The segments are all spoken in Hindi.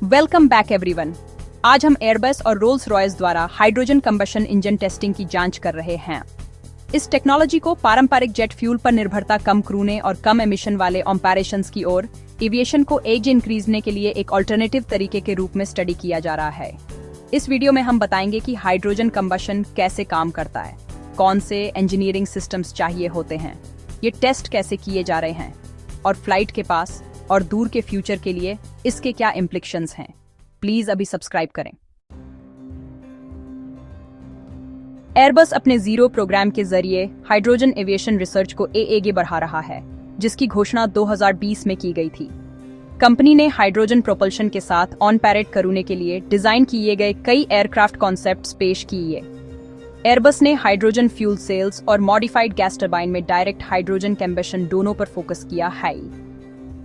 Welcome back everyone. आज हम एयरबस और रोल्स रॉयस द्वारा हाइड्रोजन कंबशन इंजन टेस्टिंग की जांच कर रहे हैं। इस टेक्नोलॉजी को पारंपरिक जेट फ्यूल पर निर्भरता कम क्रूने और कम एमिशन वाले ऑपरेशंस की ओर एविएशन को एज इंक्रीजने के लिए एक अल्टरनेटिव तरीके के रूप में स्टडी किया जा रहा है। इस वीडियो में हम बताएंगे कि हाइड्रोजन कंबशन कैसे काम करता है, कौन से इंजीनियरिंग सिस्टम्स चाहिए होते हैं, ये टेस्ट कैसे किए जा रहे हैं और फ्लाइट के पास और दूर के फ्यूचर के लिए इसके क्या इम्प्लिकेशंस हैं। प्लीज अभी सब्सक्राइब करें। एयरबस अपने जीरो प्रोग्राम के जरिए हाइड्रोजन एविएशन रिसर्च को आगे बढ़ा रहा है, जिसकी घोषणा 2020 में की गई थी। कंपनी ने हाइड्रोजन प्रोपल्शन के साथ ऑन पैरेट करने के लिए डिजाइन किए गए कई एयरक्राफ्ट कॉन्सेप्ट्स पेश किए। एयरबस ने हाइड्रोजन फ्यूल सेल्स और मॉडिफाइड गैस टरबाइन में डायरेक्ट हाइड्रोजन कंबशन दोनों पर फोकस किया है।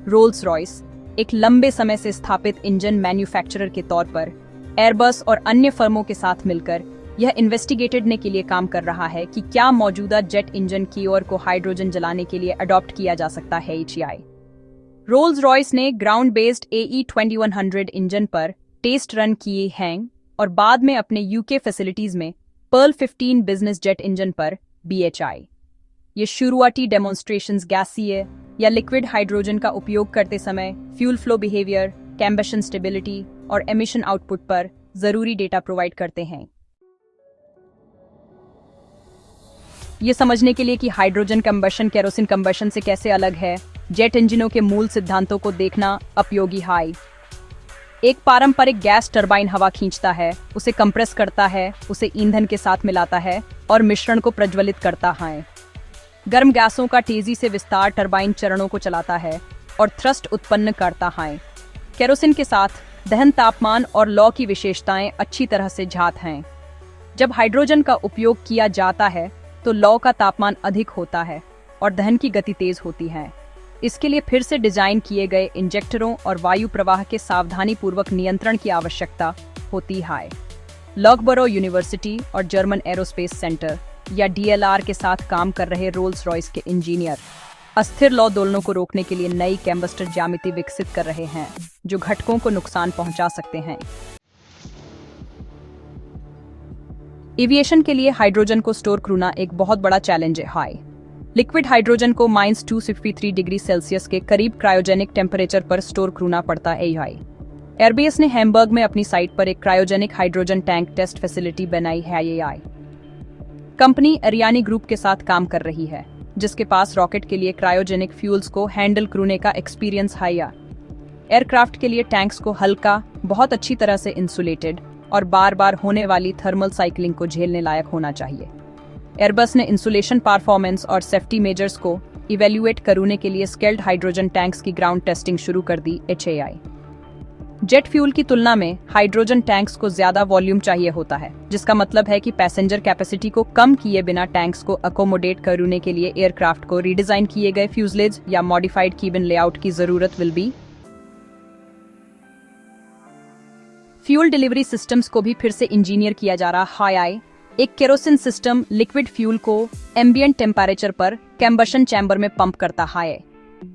रोल्स रॉयस एक लंबे समय से स्थापित इंजन मैन्युफैक्चरर के तौर पर एयरबस और अन्य फर्मों के साथ मिलकर यह इन्वेस्टिगेटेडने के लिए काम कर रहा है कि क्या मौजूदा जेट इंजन की ओर को हाइड्रोजन जलाने के लिए अडॉप्ट किया जा सकता है। रोल्स रॉयस ने ग्राउंड बेस्ड AE2100 इंजन पर टेस्ट रन किए हैं और बाद में अपने यूके फैसिलिटीज में पर्ल 15 बिजनेस जेट इंजन पर BHI। ये शुरुआती डेमोन्स्ट्रेशंस गैसीय या लिक्विड हाइड्रोजन का उपयोग करते समय fuel flow behaviour, combustion stability और एमिशन आउटपुट पर जरूरी डेटा प्रोवाइड करते हैं। ये समझने के लिए कि हाइड्रोजन कंबशन केरोसिन कंबशन से कैसे अलग है, जेट इंजनों के मूल सिद्धांतों को देखना उपयोगी है। एक पारंपरिक गैस टरबाइन हवा खींचता है, उसे कंप्रेस करता है, उसे ईंधन के साथ मिलाता है और मिश्रण को प्रज्वलित करता है। गर्म गैसों का तेजी से विस्तार टरबाइन चरणों को चलाता है और थ्रस्ट उत्पन्न करता है। केरोसिन के साथ दहन तापमान और लौ की विशेषताएं अच्छी तरह से ज्ञात हैं। जब हाइड्रोजन का उपयोग किया जाता है तो लौ का तापमान अधिक होता है और दहन की गति तेज होती है। इसके लिए फिर से डिजाइन किए गए इंजेक्टरों और वायु प्रवाह के सावधानीपूर्वक नियंत्रण की आवश्यकता होती है। लॉगबरो यूनिवर्सिटी और जर्मन एरोस्पेस सेंटर या DLR के साथ काम कर रहे रोल्स रॉयस के इंजीनियर अस्थिर लौ दोलनों को रोकने के लिए नई कैम्बस्टर ज्यामिति विकसित कर रहे हैं, जो घटकों को नुकसान पहुंचा सकते हैं। एविएशन के लिए हाइड्रोजन को स्टोर करना एक बहुत बड़ा चैलेंज है। लिक्विड हाइड्रोजन को -253 डिग्री सेल्सियस के करीब क्रायोजेनिक टेम्परेचर पर स्टोर करना पड़ता है। एयरबस ने हैम्बर्ग में अपनी साइट पर एक cryogenic hydrogen tank test facility बनाई है। कंपनी अरियानी ग्रुप के साथ काम कर रही है, जिसके पास रॉकेट के लिए क्रायोजेनिक फ्यूल्स को हैंडल करने का एक्सपीरियंस है। एयरक्राफ्ट के लिए टैंक्स को हल्का, बहुत अच्छी तरह से इंसुलेटेड और बार बार होने वाली थर्मल साइकिलिंग को झेलने लायक होना चाहिए। एयरबस ने इंसुलेशन परफॉर्मेंस और सेफ्टी मेजर्स को इवेल्युएट करने के लिए स्केल्ड हाइड्रोजन टैंक्स की ग्राउंड टेस्टिंग शुरू कर दी है। जेट फ्यूल की तुलना में हाइड्रोजन टैंक्स को ज्यादा वॉल्यूम चाहिए होता है, जिसका मतलब है कि पैसेंजर कैपेसिटी को कम किए बिना टैंक्स को अकोमोडेट करने के लिए एयरक्राफ्ट को रीडिजाइन किए गए फ्यूजलेज या मॉडिफाइड कीबिन लेआउट की जरूरत will be. Fuel delivery systems को भी फिर से इंजीनियर किया जा रहा है। एक केरोसिन सिस्टम लिक्विड फ्यूल को एम्बिएंट टेम्परेचर पर कंबशन चैम्बर में पंप करता है।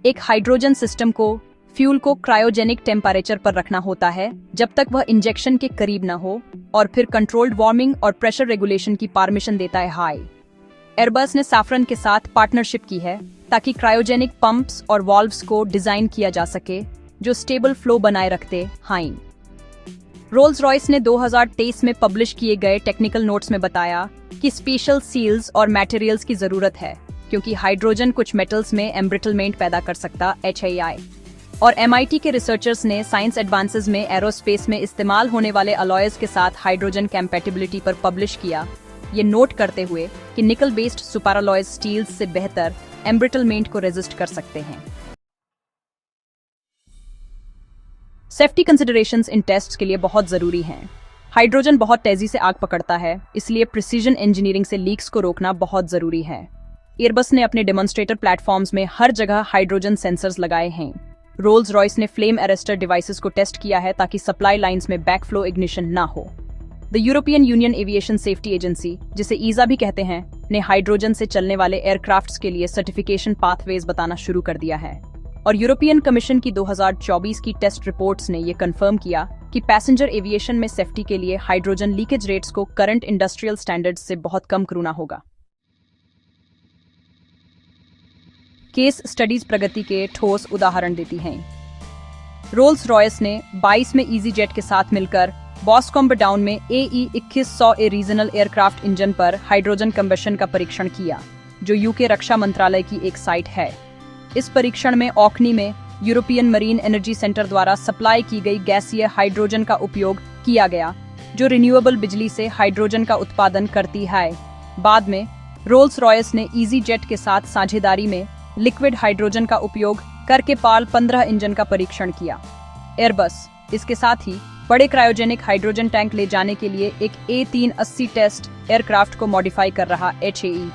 एक हाइड्रोजन सिस्टम को फ्यूल को क्रायोजेनिक टेम्परेचर पर रखना होता है जब तक वह इंजेक्शन के करीब न हो, और फिर कंट्रोल्ड वार्मिंग और प्रेशर रेगुलेशन की परमिशन देता है। एयरबस ने सैफरन के साथ पार्टनरशिप की है ताकि क्रायोजेनिक पंप्स और वाल्व्स को डिजाइन किया जा सके जो स्टेबल फ्लो बनाए रखते हैं। रोल्स रॉयस ने 2023 में पब्लिश किए गए टेक्निकल नोट्स में बताया कि स्पेशल सील्स और मटेरियल्स की जरूरत है, क्योंकि हाइड्रोजन कुछ मेटल्स में एम्ब्रिटलमेंट पैदा कर सकता है। और MIT के रिसर्चर्स ने साइंस एडवांसेस में एरोस्पेस में इस्तेमाल होने वाले अलॉयज के साथ हाइड्रोजन कंपैटिबिलिटी पर पब्लिश किया, ये नोट करते हुए कि निकल बेस्ड सुपरअलॉयज स्टील्स से बेहतर एम्ब्रिटलमेंट को रेजिस्ट कर सकते हैं। सेफ्टी कंसिडरेशंस इन टेस्ट्स के लिए बहुत जरूरी हैं। हाइड्रोजन बहुत तेजी से आग पकड़ता है, इसलिए प्रिसीजन इंजीनियरिंग से लीक्स को रोकना बहुत जरूरी है। एयरबस ने अपने डेमोन्स्ट्रेटर प्लेटफॉर्म्स में हर जगह हाइड्रोजन सेंसर्स लगाए हैं। रोल्स रॉयस ने फ्लेम अरेस्टर डिवाइसेस को टेस्ट किया है ताकि सप्लाई लाइंस में बैकफ्लो इग्निशन ना हो। The European union aviation safety agency, जिसे ईजा भी कहते हैं, ने हाइड्रोजन से चलने वाले एयरक्राफ्ट्स के लिए सर्टिफिकेशन पाथवेज बताना शुरू कर दिया है। और यूरोपियन कमीशन की 2024 की टेस्ट रिपोर्ट्स ने ये कंफर्म किया कि पैसेंजर एविएशन में सेफ्टी के लिए हाइड्रोजन लीकेज रेट्स को करंट इंडस्ट्रियल स्टैंडर्ड्स से बहुत कम करना होगा। केस स्टडीज प्रगति के ठोस उदाहरण देती हैं। रोल्स रॉयस ने 22 में ईज़ीजेट के साथ मिलकर बॉस्कॉम्ब डाउन में AE2100 ए रीजनल एयरक्राफ्ट इंजन पर हाइड्रोजन कंबशन का परीक्षण किया, जो यूके रक्षा मंत्रालय की एक साइट है। इस परीक्षण में ऑकनी में यूरोपियन मरीन एनर्जी सेंटर द्वारा सप्लाई की गई गैसीय हाइड्रोजन का उपयोग किया गया, जो रिन्यूएबल बिजली से हाइड्रोजन का उत्पादन करती है। बाद में रोल्स रॉयस ने ईज़ीजेट के साथ साझेदारी में लिक्विड हाइड्रोजन का उपयोग करके पाल 15 इंजन का परीक्षण किया। एयरबस इसके साथ ही बड़े क्रायोजेनिक हाइड्रोजन टैंक ले जाने के लिए एक A380 टेस्ट एयरक्राफ्ट को मॉडिफाई कर रहा HAE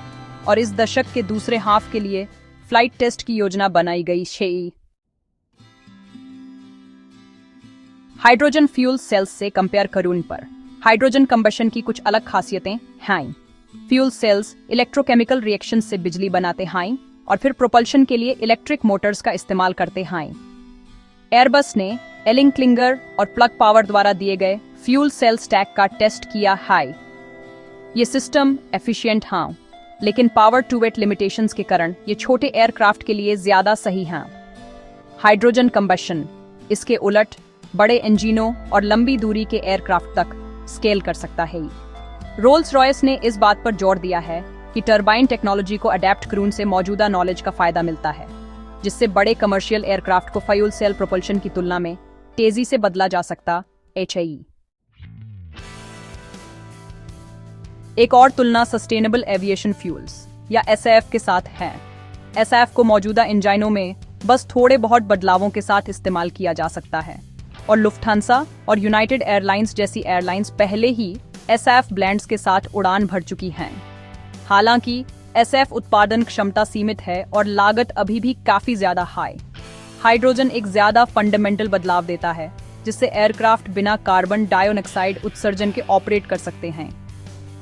और इस दशक के दूसरे हाफ के लिए फ्लाइट टेस्ट की योजना बनाई गई HAE। हाइड्रोजन फ्यूल सेल्स से कंपेयर करूं पर हाइड्रोजन कंबशन की कुछ अलग खासियतें हैं। फ्यूल सेल्स इलेक्ट्रोकेमिकल रिएक्शन से बिजली बनाते हैं और फिर प्रोपल्शन के लिए इलेक्ट्रिक मोटर्स का इस्तेमाल करते हैं। एयरबस ने एलिंक्लिंगर और प्लग पावर द्वारा दिए गए फ्यूल सेल स्टैक का टेस्ट किया है। ये सिस्टम एफिशिएंट हैं, लेकिन पावर टू वेट लिमिटेशंस के कारण ये छोटे एयरक्राफ्ट के लिए ज्यादा सही हैं। हाइड्रोजन कंबशन इसके उलट बड़े इंजनों और लंबी दूरी के एयरक्राफ्ट तक स्केल कर सकता है। रोल्स रॉयस ने इस बात पर जोर दिया है कि टरबाइन टेक्नोलॉजी को अडेप्ट करून से मौजूदा नॉलेज का फायदा मिलता है, जिससे बड़े कमर्शियल एयरक्राफ्ट को फ्यूल सेल प्रोपल्शन की तुलना में तेजी से बदला जा सकता HAE। एक और तुलना सस्टेनेबल एविएशन फ्यूल्स या SAF के साथ है। SAF को मौजूदा इंजनों में बस थोड़े बहुत बदलावों के साथ इस्तेमाल किया जा सकता है और लुफ्थांसा और यूनाइटेड एयरलाइंस जैसी एयरलाइंस पहले ही SAF ब्लेंड्स के साथ उड़ान भर चुकी हैं। हालांकि SAF उत्पादन क्षमता सीमित है और लागत अभी भी काफी ज्यादा हाई। हाइड्रोजन एक ज्यादा फंडामेंटल बदलाव देता है, जिससे एयरक्राफ्ट बिना कार्बन डाइऑक्साइड उत्सर्जन के ऑपरेट कर सकते हैं।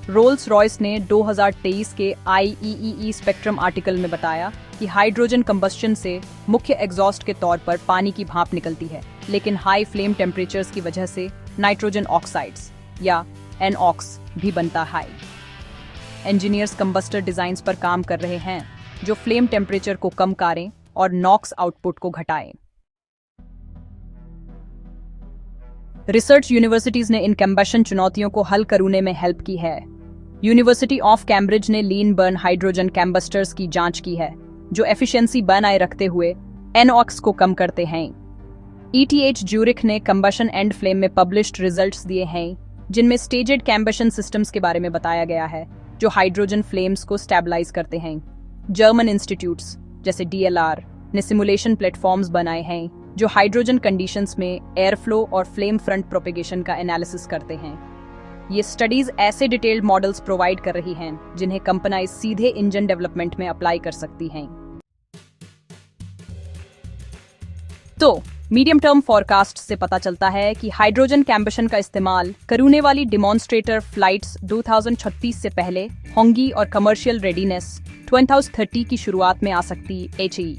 रोल्स रॉयस ने 2023 के IEEE स्पेक्ट्रम आर्टिकल में बताया कि हाइड्रोजन कंबस्शन से मुख्य एग्जॉस्ट के तौर पर पानी की भाप निकलती है, लेकिन हाई फ्लेम टेम्परेचर्स की वजह से नाइट्रोजन ऑक्साइड्स या NOx भी बनता है। इंजीनियर्स कंबस्टर डिजाइन्स पर काम कर रहे हैं जो फ्लेम टेम्परेचर को कम करें और नॉक्स आउटपुट को घटाएं। रिसर्च यूनिवर्सिटीज ने इन कंबशन चुनौतियों को हल करने में हेल्प की है। यूनिवर्सिटी ऑफ कैम्ब्रिज ने लीन बर्न हाइड्रोजन कंबस्टर्स की जांच की है, जो एफिशिएंसी बनाए रखते हुए NOx को कम करते हैं। ETH ज्यूरिख ने कंबशन एंड फ्लेम में पब्लिश्ड रिजल्ट्स दिए हैं, जिनमें स्टेजेड कंबशन सिस्टम्स के बारे में बताया गया है, जो हाइड्रोजन फ्लेम्स को स्टेबलाइज करते हैं। जर्मन इंस्टीट्यूट्स जैसे DLR ने सिमुलेशन प्लेटफॉर्म्स बनाए हैं, जो हाइड्रोजन कंडीशंस में एयर फ्लो और फ्लेम फ्रंट प्रोपेगेशन का एनालिसिस करते हैं। ये स्टडीज ऐसे डिटेल्ड मॉडल्स प्रोवाइड कर रही हैं जिन्हें कंपनियां सीधे इंजन डेवलपमेंट में अप्लाई कर सकती हैं। तो मीडियम टर्म फॉरकास्ट से पता चलता है कि हाइड्रोजन कंबशन का इस्तेमाल करने वाली डिमॉन्स्ट्रेटर फ्लाइट्स 2036 से पहले होंगी और कमर्शियल रेडीनेस 2030 की शुरुआत में आ सकती HAE।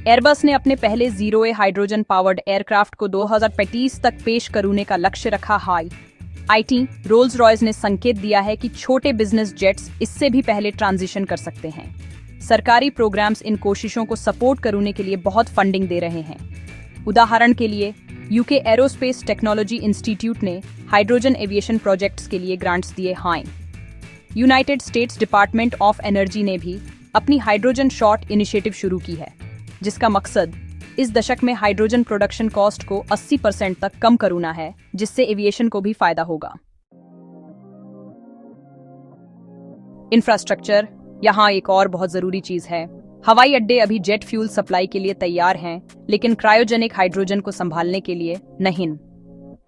एयरबस ने अपने पहले जीरो हाइड्रोजन पावर्ड एयरक्राफ्ट को 2035 तक पेश करने का लक्ष्य रखा है। IT रोल्स रॉयस ने संकेत दिया है कि छोटे बिजनेस जेट्स इससे भी पहले ट्रांजिशन कर सकते हैं। सरकारी प्रोग्राम्स इन कोशिशों को सपोर्ट करने के लिए बहुत फंडिंग दे रहे हैं। उदाहरण के लिए यूके एरोस्पेस टेक्नोलॉजी इंस्टीट्यूट ने हाइड्रोजन एविएशन प्रोजेक्ट्स के लिए ग्रांट्स दिए हैं। United states department of energy ने भी अपनी हाइड्रोजन शॉट इनिशिएटिव शुरू की है, जिसका मकसद इस दशक में हाइड्रोजन प्रोडक्शन कॉस्ट को 80% तक कम करना है, जिससे एविएशन को भी फायदा होगा। इंफ्रास्ट्रक्चर यहाँ एक और बहुत जरूरी चीज है। हवाई अड्डे अभी जेट फ्यूल सप्लाई के लिए तैयार हैं, लेकिन क्रायोजेनिक हाइड्रोजन को संभालने के लिए नहीं।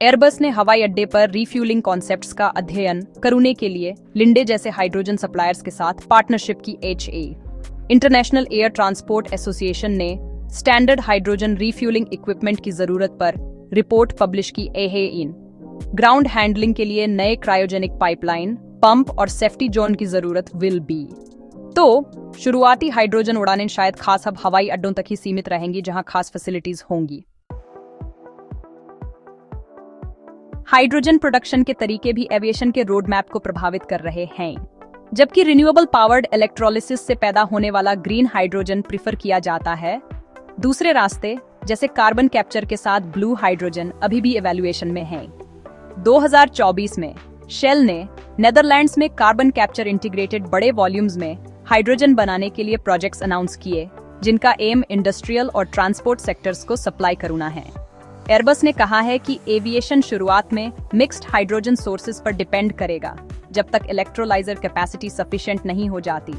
एयरबस ने हवाई अड्डे पर रिफ्यूलिंग कॉन्सेप्ट्स का अध्ययन करने के लिए लिंडे जैसे हाइड्रोजन सप्लायर्स के साथ पार्टनरशिप की HAE। International air transport association ने स्टैंडर्ड हाइड्रोजन रिफ्यूलिंग इक्विपमेंट की जरूरत पर रिपोर्ट पब्लिश की HAE। ग्राउंड हैंडलिंग के लिए नए क्रायोजेनिक पाइपलाइन, पंप और सेफ्टी जोन की जरूरत विल बी। तो शुरुआती हाइड्रोजन उड़ानें शायद खास अब हवाई अड्डों तक ही सीमित रहेंगी, जहां खास फैसिलिटीज होंगी। हाइड्रोजन प्रोडक्शन के तरीके भी एविएशन के रोड मैप को प्रभावित कर रहे हैं। जबकि रिन्यूएबल पावर्ड इलेक्ट्रोलिसिस से पैदा होने वाला ग्रीन हाइड्रोजन प्रिफर किया जाता है, दूसरे रास्ते जैसे कार्बन कैप्चर के साथ ब्लू हाइड्रोजन अभी भी इवैल्यूएशन में हैं। 2024 में शेल ने नेदरलैंड्स में कार्बन कैप्चर इंटीग्रेटेड बड़े वॉल्यूम्स में हाइड्रोजन बनाने के लिए प्रोजेक्ट्स अनाउंस किए, जिनका एम इंडस्ट्रियल और ट्रांसपोर्ट सेक्टर्स को सप्लाई करना है। एयरबस ने कहा है कि एविएशन शुरुआत में मिक्स्ड हाइड्रोजन सोर्सेज पर डिपेंड करेगा, जब तक इलेक्ट्रोलाइजर कैपेसिटी सफिशिएंट नहीं हो जाती।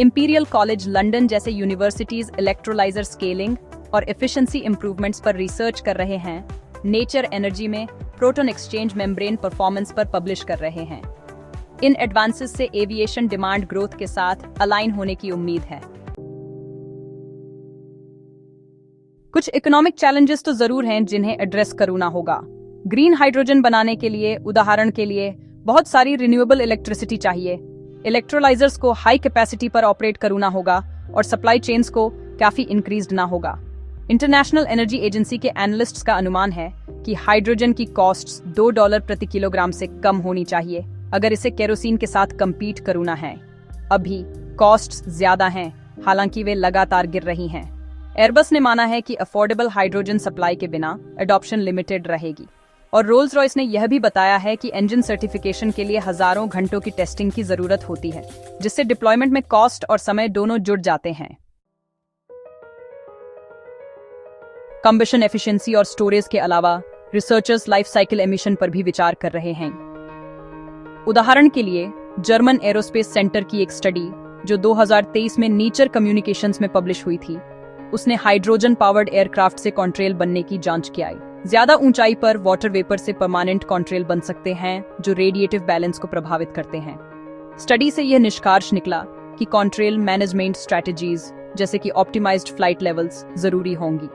इंपीरियल कॉलेज लंदन जैसे यूनिवर्सिटीज इलेक्ट्रोलाइजर स्केलिंग और एफिशिएंसी इंप्रूवमेंट्स पर रिसर्च कर रहे हैं। नेचर एनर्जी में प्रोटॉन एक्सचेंज मेम्ब्रेन परफॉर्मेंस पर पब्लिश कर रहे हैं। इन एडवांसेस से एविएशन डिमांड ग्रोथ के साथ अलाइन होने की उम्मीद है। कुछ इकोनॉमिक चैलेंजेस तो जरूर हैं जिन्हें एड्रेस करना होगा। ग्रीन हाइड्रोजन बनाने के लिए, उदाहरण के लिए, बहुत सारी रिन्यूएबल इलेक्ट्रिसिटी चाहिए। इलेक्ट्रोलाइजर्स को हाई कैपेसिटी पर ऑपरेट करना होगा और सप्लाई चेन्स को काफी इंक्रीज्ड ना होगा। इंटरनेशनल एनर्जी एजेंसी के एनालिस्ट्स का अनुमान है कि हाइड्रोजन की कॉस्ट्स $2 प्रति किलोग्राम से कम होनी चाहिए अगर इसे केरोसिन के साथ कम्पीट करना है। अभी कॉस्ट्स ज्यादा हैं, हालांकि वे लगातार गिर रही हैं। एयरबस ने माना है कि अफोर्डेबल हाइड्रोजन सप्लाई के बिना एडॉप्शन लिमिटेड रहेगी, और रोल्स रॉयस ने यह भी बताया है कि इंजन सर्टिफिकेशन के लिए हजारों घंटों की टेस्टिंग की जरूरत होती है, जिससे डिप्लॉयमेंट में कॉस्ट और समय दोनों जुड़ जाते हैं। कंबशन एफिशिएंसी और स्टोरेज के अलावा रिसर्चर्स लाइफ साइकिल एमिशन पर भी विचार कर रहे हैं। उदाहरण के लिए जर्मन एरोस्पेस सेंटर की एक स्टडी जो 2023 में नेचर कम्युनिकेशंस में पब्लिश हुई थी, उसने हाइड्रोजन पावर्ड एयरक्राफ्ट से कॉन्ट्रेल बनने की जांच की। ज्यादा ऊंचाई पर वाटर वेपर से परमानेंट कॉन्ट्रेल बन सकते हैं, जो रेडिएटिव बैलेंस को प्रभावित करते हैं। स्टडी से यह निष्कर्ष निकला कि कॉन्ट्रेल मैनेजमेंट स्ट्रेटजीज जैसे कि ऑप्टिमाइज्ड फ्लाइट लेवल्स जरूरी होंगी।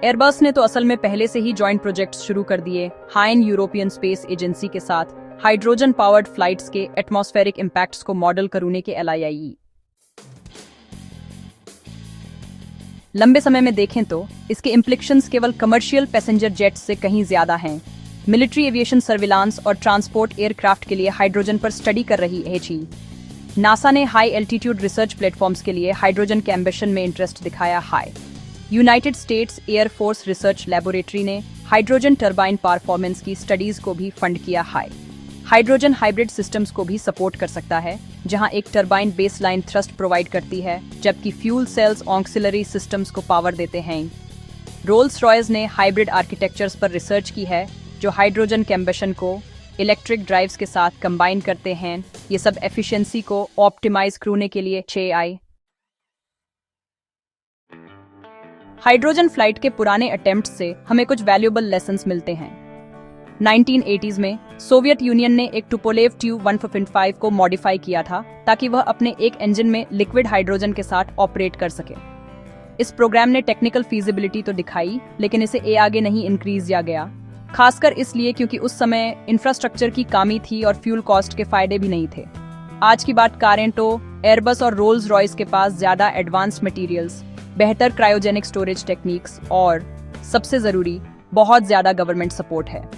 एयरबस ने तो असल में पहले से ही जॉइंट प्रोजेक्ट्स शुरू कर दिए हाइन यूरोपियन स्पेस एजेंसी के साथ हाइड्रोजन पावर्ड फ्लाइट्स के एटमॉस्फेरिक इंपैक्ट्स को मॉडल करने के LIIE। लंबे समय में देखें तो इसके इम्प्लिकेशंस केवल कमर्शियल पैसेंजर जेट्स से कहीं ज्यादा हैं। मिलिट्री एविएशन सर्विलांस और ट्रांसपोर्ट एयरक्राफ्ट के लिए हाइड्रोजन पर स्टडी कर रही है। नासा ने हाई एल्टीट्यूड रिसर्च प्लेटफॉर्म्स के लिए हाइड्रोजन के एम्बिशन में इंटरेस्ट दिखाया। United states air force research laboratory ने हाइड्रोजन टरबाइन परफॉर्मेंस की स्टडीज को भी फंड किया। हाइड्रोजन हाइब्रिड सिस्टम्स को भी सपोर्ट कर सकता है, जहां एक टरबाइन बेसलाइन थ्रस्ट प्रोवाइड करती है जबकि फ्यूल सेल्स ऑक्सिलरी सिस्टम्स को पावर देते हैं। रोल्स रॉयस ने हाइब्रिड आर्किटेक्चर्स पर रिसर्च की है जो हाइड्रोजन कंबशन को इलेक्ट्रिक ड्राइव्स के साथ कंबाइन करते हैं। ये सब एफिशिएंसी को ऑप्टिमाइज करने के लिए चाहिए। हाइड्रोजन फ्लाइट के पुराने अटेम्प्ट से हमें कुछ वैल्यूएबल लेसन्स मिलते हैं। 1980s में सोवियत यूनियन ने एक टुपोलेव Tu-155 को मॉडिफाई किया था ताकि वह अपने एक इंजन में लिक्विड हाइड्रोजन के साथ ऑपरेट कर सके। इस प्रोग्राम ने टेक्निकल फीजिबिलिटी तो दिखाई, लेकिन इसे आगे नहीं इंक्रीज किया गया, खासकर इसलिए क्योंकि उस समय इंफ्रास्ट्रक्चर की कमी थी और फ्यूल कॉस्ट के फायदे भी नहीं थे। आज की बात करें तो एयरबस और रोल्स रॉयस के पास ज्यादा एडवांस्ड मटेरियल्स, बेहतर क्रायोजेनिक स्टोरेज टेक्निक्स और सबसे जरूरी बहुत ज्यादा गवर्नमेंट सपोर्ट है।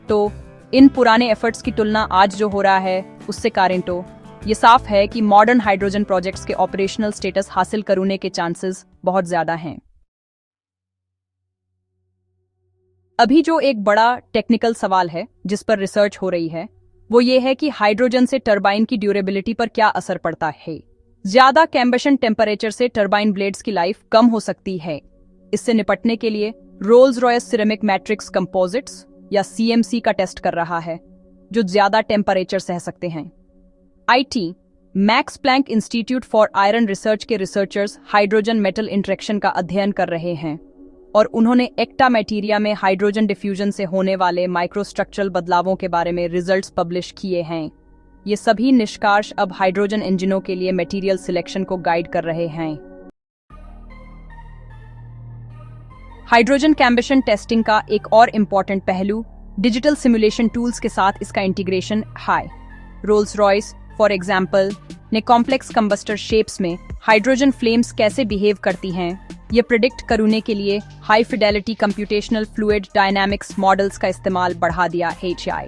तो इन पुराने एफर्ट्स की तुलना आज जो हो रहा है उससे करें तो ये साफ है कि मॉडर्न हाइड्रोजन प्रोजेक्ट्स के ऑपरेशनल स्टेटस हासिल करने के चांसेस बहुत ज्यादा हैं। अभी जो एक बड़ा टेक्निकल सवाल है जिस पर रिसर्च हो रही है वो ये है कि हाइड्रोजन से टरबाइन की ड्यूरेबिलिटी पर क्या असर पड़ता है। ज्यादा कंबशन टेम्परेचर से टरबाइन ब्लेड्स की लाइफ कम हो सकती है। इससे निपटने के लिए Rolls Royce ceramic matrix composites या CMC का टेस्ट कर रहा है, जो ज्यादा टेम्परेचर सह सकते हैं। IT Max Planck Institute for iron research के रिसर्चर्स हाइड्रोजन मेटल इंटरेक्शन का अध्ययन कर रहे हैं और उन्होंने एक्टा मैटीरिया में हाइड्रोजन डिफ्यूजन से होने वाले माइक्रोस्ट्रक्चरल बदलावों के बारे में रिजल्ट्स पब्लिश किए हैं। ये सभी निष्कर्ष अब हाइड्रोजन इंजनों के लिए मटेरियल सिलेक्शन को गाइड कर रहे हैं। हाइड्रोजन कंबशन टेस्टिंग का एक और इम्पॉर्टेंट पहलू डिजिटल सिमुलेशन टूल्स के साथ इसका इंटीग्रेशन है। रोल्स रॉयस, फॉर एग्जाम्पल ने कॉम्प्लेक्स कंबस्टर शेप्स में हाइड्रोजन फ्लेम्स कैसे बिहेव करती हैं, ये प्रिडिक्ट करने के लिए high Fidelity computational fluid dynamics models का इस्तेमाल बढ़ा दिया HI।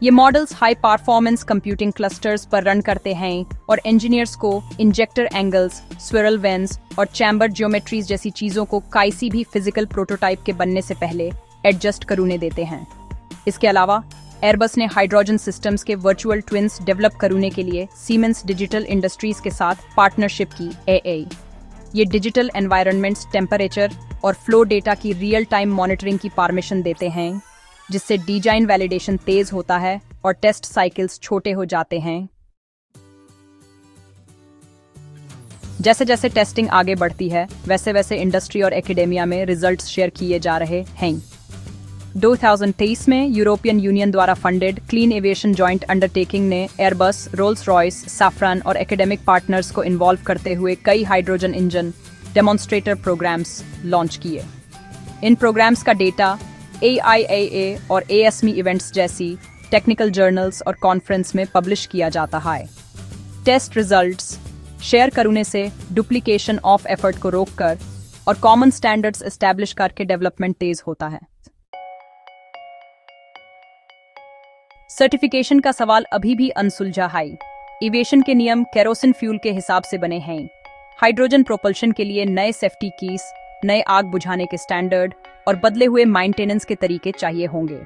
ये models high performance computing clusters पर रन करते हैं और इंजीनियर्स को इंजेक्टर एंगल्स, स्विरल वेंस और चैम्बर ज्योमेट्रीज जैसी चीजों को किसी भी फिजिकल प्रोटोटाइप के बनने से पहले एडजस्ट करने देते हैं। इसके अलावा एयरबस ने हाइड्रोजन सिस्टम्स के वर्चुअल ट्विन्स डेवलप करने के लिए सीमेंस डिजिटल इंडस्ट्रीज के साथ पार्टनरशिप की AA। ये डिजिटल एनवायरनमेंट्स टेम्परेचर और फ्लो डेटा की रियल टाइम मॉनिटरिंग की परमिशन देते हैं, जिससे डिजाइन वैलिडेशन तेज होता है और टेस्ट साइकिल्स छोटे हो जाते हैं। जैसे जैसे टेस्टिंग आगे बढ़ती है वैसे वैसे इंडस्ट्री और एकेडेमिया में रिजल्ट्स शेयर किए जा रहे हैं। 2023 में यूरोपियन यूनियन द्वारा funded Clean Aviation Joint Undertaking ने एयरबस, रोल्स रॉयस, सैफ्रन और एकेडमिक पार्टनर्स को इन्वॉल्व करते हुए कई hydrogen engine demonstrator programmes launch किए। इन प्रोग्राम्स का डेटा AIAA और ASME इवेंट्स जैसी टेक्निकल जर्नल्स और कॉन्फ्रेंस में पब्लिश किया जाता है। टेस्ट रिजल्ट्स शेयर करने से डुप्लीकेशन ऑफ एफर्ट को रोककर और कॉमन स्टैंडर्ड्स एस्टैब्लिश करके डेवलपमेंट तेज होता है। सर्टिफिकेशन का सवाल अभी भी अनसुलझा है। एविएशन के नियम केरोसिन फ्यूल के हिसाब से बने हैं। हाइड्रोजन प्रोपल्शन के लिए नए सेफ्टी कीस, नए आग बुझाने के स्टैंडर्ड और बदले हुए मेंटेनेंस के तरीके चाहिए होंगे।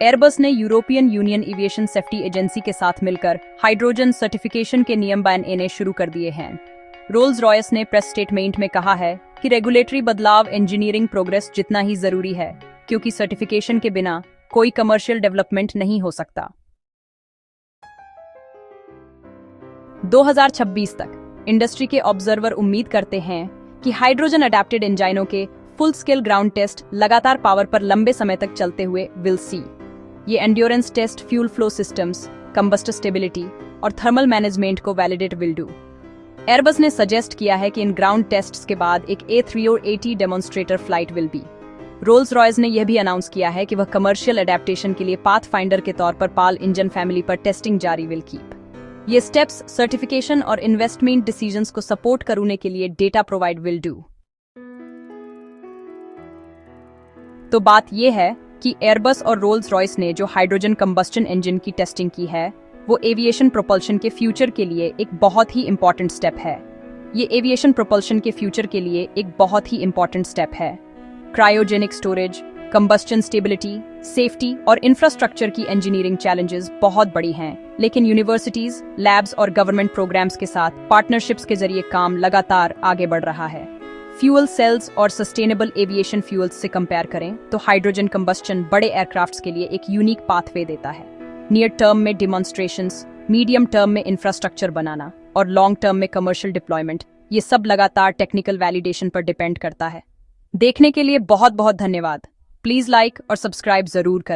एयरबस ने European union aviation safety agency के साथ मिलकर हाइड्रोजन सर्टिफिकेशन के नियम बनाने शुरू कर दिए हैं। रोल्स रॉयस ने प्रेस स्टेटमेंट में कहा है कि रेगुलेटरी बदलाव इंजीनियरिंग प्रोग्रेस जितना ही जरूरी है, क्योंकि सर्टिफिकेशन के बिना कोई कमर्शियल डेवलपमेंट नहीं हो सकता। 2026 तक इंडस्ट्री के ऑब्जर्वर उम्मीद करते हैं कि हाइड्रोजन अडेप्टेड इंजनों के फुल स्केल ग्राउंड टेस्ट लगातार पावर पर लंबे समय तक चलते हुए विल सी। ये endurance test fuel flow systems, combustor stability और थर्मल मैनेजमेंट को वैलिडेट विल डू। एयरबस ने सजेस्ट किया है कि इन ग्राउंड टेस्ट्स के बाद एक A380 demonstrator flight will be. Rolls Royce ने यह भी अनाउंस किया है कि वह कमर्शियल अडेप्टेशन के लिए पाथफाइंडर के तौर पर पाल इंजन फैमिली पर टेस्टिंग जारी विल कीप। ये स्टेप्स सर्टिफिकेशन और इन्वेस्टमेंट डिसीजंस को सपोर्ट करने के लिए डेटा प्रोवाइड विल डू। तो बात यह है कि एयरबस और रोल्स रॉयस ने जो हाइड्रोजन कंबस्टन इंजन की टेस्टिंग की है वो एविएशन प्रोपल्शन के फ्यूचर के लिए एक बहुत ही इंपॉर्टेंट स्टेप है। ये एविएशन प्रोपल्शन के फ्यूचर के लिए एक बहुत ही इंपॉर्टेंट स्टेप है। Cryogenic storage, combustion stability, safety और इंफ्रास्ट्रक्चर की इंजीनियरिंग चैलेंजेस बहुत बड़ी हैं, लेकिन यूनिवर्सिटीज, लैब्स और गवर्नमेंट प्रोग्राम्स के साथ पार्टनरशिप्स के जरिए काम लगातार आगे बढ़ रहा है। फ्यूल सेल्स और सस्टेनेबल एविएशन फ्यूल्स से कंपेयर करें तो हाइड्रोजन कंबस्टन बड़े एयरक्राफ्ट्स के लिए एक यूनिक पाथवे देता है। नियर टर्म में डिमॉन्स्ट्रेशंस, मीडियम टर्म में इंफ्रास्ट्रक्चर बनाना और लॉन्ग टर्म में कमर्शियल डिप्लॉयमेंट, ये सब लगातार टेक्निकल वैलिडेशन पर डिपेंड करता है। देखने के लिए बहुत बहुत धन्यवाद। प्लीज लाइक और सब्सक्राइब जरूर करें।